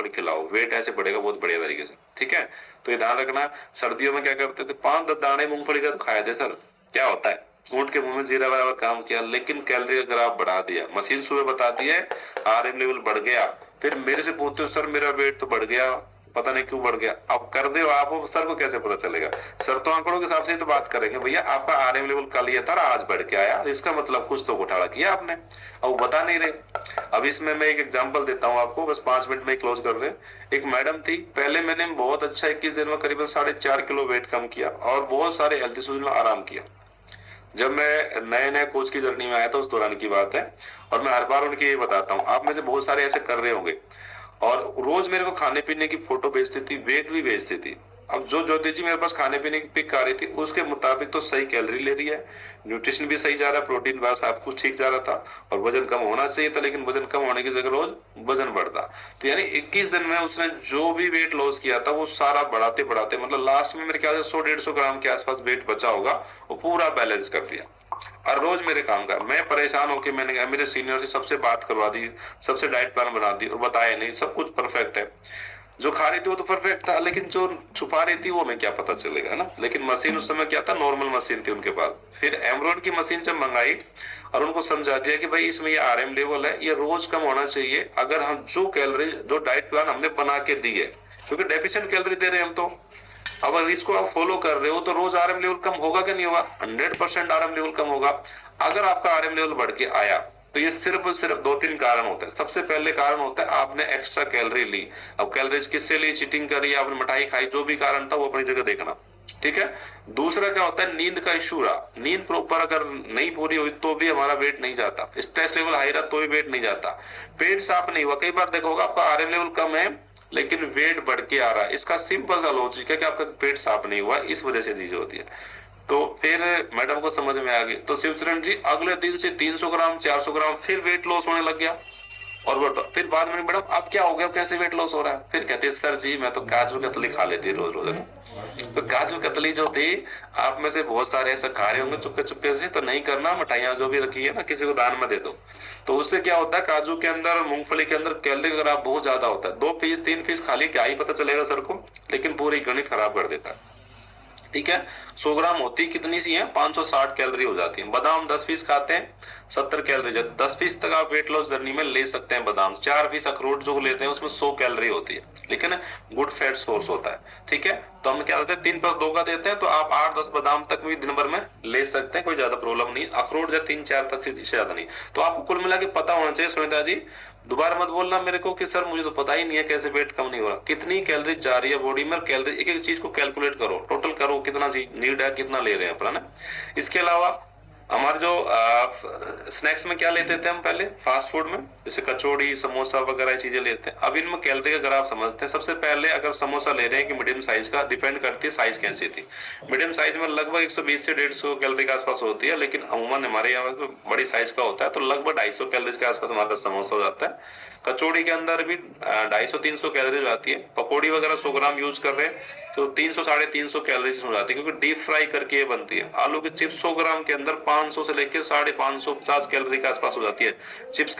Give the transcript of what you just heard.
मूंगफली खिलाओ, वेट ऐसे बढ़ेगा बहुत बढ़िया तरीके से। ठीक है, तो ये ध्यान रखना। सर्दियों में क्या करते थे, 5-10 दाने मूंगफली का तो खाए थे सर, क्या होता है, ऊँट के मुंह में जीरा बराबर काम किया, लेकिन कैलोरी का ग्राफ बढ़ा दिया। मशीन सुबह बताती है आरएम लेवल बढ़ गया, फिर मेरे से पूछते हो सर मेरा वेट तो बढ़ गया, पता नहीं क्यों बढ़ गया। अब कर दे आप, सर को कैसे पता चलेगा? सर तो आंकड़ों के हिसाब से ही तो बात करेंगे, भैया आपका आरएम लेवल कल ये था आज बढ़ के आया, इसका मतलब कुछ तो घोटाला किया आपने, अब वो बता नहीं रहे। अब इसमें मैं एक एग्जांपल देता हूँ आपको, बस 5 मिनट में क्लोज कर रहे। एक मैडम थी, पहले मैंने बहुत अच्छा 21 दिन में करीबन 4.5 किलो वेट कम किया और बहुत सारे हेल्थ इश्यूज में आराम किया। जब मैं नए नए कोच की जर्नी में आया था उस दौरान की बात है, और मैं हर बार उनकी ये बताता हूँ, आप में से बहुत सारे ऐसे कर रहे होंगे। और रोज मेरे को खाने पीने की फोटो भेजती थी, वेट भी भेजती थी। अब जो ज्योति जी मेरे पास खाने पीने की पिक आ रही थी उसके मुताबिक तो सही कैलोरी ले रही है, न्यूट्रिशन भी सही जा रहा है, प्रोटीन बार सब कुछ ठीक जा रहा था, और वजन कम होना चाहिए था, लेकिन वजन कम होने की जगह रोज वजन बढ़ता। तो यानी 21 दिन में उसने जो भी वेट लॉस किया था वो सारा बढ़ाते बढ़ाते, मतलब लास्ट में मेरे ख्याल से 100-150 ग्राम के आसपास वेट बचा होगा, वो पूरा बैलेंस कर दिया। और रोज मेरे काम का, मैं परेशान होकर मैंने कहा मेरे सीनियर से सबसे बात करवा दी, सबसे डाइट प्लान बना दी और बताया नहीं सब कुछ परफेक्ट है। जो खा रही थी वो तो परफेक्ट था, लेकिन जो छुपा रही थी वो हमें क्या पता चलेगा ना। लेकिन मशीन उस समय क्या था, नॉर्मल मशीन थी उनके पास। फिर एमरॉन की मशीन जब मंगाई और उनको समझा दिया कि भाई इसमें ये आरएम लेवल है, ये रोज कम होना चाहिए, अगर हम जो कैलोरी जो डाइट प्लान हमने बना के दी है, क्योंकि डेफिशिएंट कैलोरी दे रहे हैं हम तो, अब अगर इसको आप फॉलो कर रहे हो तो रोज आरएम लेवल कम होगा कि नहीं होगा? 100% आरएम लेवल कम होगा। अगर आपका आरएम लेवल बढ़ के आया तो ये सिर्फ और सिर्फ 2-3 कारण होते हैं। सबसे पहले कारण होता है आपने एक्स्ट्रा कैलोरी ली। अब कैलोरीज किससे ली, चीटिंग करी, आपने मिठाई खाई, जो भी कारण था वो अपनी जगह देखना। ठीक है। दूसरा क्या होता है, नींद का इशू रहा, नींद प्रॉपर अगर नहीं पूरी हुई तो भी हमारा वेट नहीं जाता, स्ट्रेस लेवल हाई रहा तो भी वेट नहीं जाता, पेट साफ नहीं हुआ। कई बार देखा होगा आपका आरएम लेवल कम है लेकिन वेट बढ़ के आ रहा है, इसका सिंपल सा लॉजिक है कि आपका पेट साफ नहीं हुआ, इस वजह से चीज होती है। तो फिर मैडम को समझ में आ गई, तो शिवचरण जी अगले दिन से 300 ग्राम 400 ग्राम फिर वेट लॉस होने लग गया। और बताओ, फिर बाद में मैडम अब क्या हो गया, कैसे वेट लॉस हो रहा है? फिर कहते सर जी मैं तो काजू कतली खा लेती रोज रोज ना। तो काजू कतली जो थी, आप में से बहुत सारे ऐसा खा रहे होंगे चुपके चुपके से, तो नहीं करना, मिठाइयां जो भी रखी है ना किसी को दान में दे दो। तो उससे क्या होता है, काजू के अंदर मूंगफली के अंदर कैलोरी का ग्राफ बहुत ज्यादा होता है। 2 पीस 3 पीस खा ली क्या ही पता चलेगा सर को, लेकिन पूरी गणित खराब कर देता है। ठीक है, 100 ग्राम होती कितनी सी है, 560 कैलोरी हो जाती है। बादाम 10 पीस खाते हैं 70 कैलोरी, जब 10 पीस तक आप वेट लॉस जर्नी में ले सकते हैं बादाम। 4 पीस अखरोट जो लेते हैं उसमें 100 कैलोरी होती है, लेकिन गुड फैट सोर्स होता है। ठीक है, तो हम क्या करते हैं 3+2 का देते हैं, तो आप 8-10 बादाम तक भी दिन भर में ले सकते हैं, कोई ज्यादा प्रॉब्लम नहीं। अखरोट जब 3-4 तक, इससे ज्यादा नहीं। तो आपको कुल मिला के पता होना चाहिए सुनीता जी, दोबारा मत बोलना मेरे को कि सर मुझे तो पता ही नहीं है कैसे वेट कम नहीं हो रहा। कितनी कैलोरी जा रही है बॉडी में, कैलोरी एक एक चीज को कैलकुलेट करो, टोटल करो, कितना नीड है, कितना ले रहे हैं अपना ना। इसके अलावा हमारे जो स्नैक्स में क्या लेते थे हम पहले फास्ट फूड में, जैसे कचौड़ी समोसा वगैरह चीजें लेते हैं। अब इनमें कैलोरी का ग्राफ समझते हैं। सबसे पहले अगर समोसा ले रहे हैं कि मीडियम साइज का, डिपेंड करती है साइज कैसी थी। मीडियम साइज में लगभग 120 से 150 कैलोरी के आसपास होती है, लेकिन अमूमन हमारे यहाँ बड़ी साइज का होता है तो लगभग 250 कैलोरी के आसपास हमारा समोसा हो जाता है। कचौड़ी के अंदर भी 250-300 कैलोरी आती है। पकौड़ी वगैरह 100 ग्राम यूज कर रहे हैं तो 300-350 कैलोरीज हो जाती है, क्योंकि डीप फ्राई करके ये बनती है। आलू की चिप्स 100 ग्राम के अंदर 500 से लेकर 550 कैलोरी के आसपास हो जाती है। चिप्स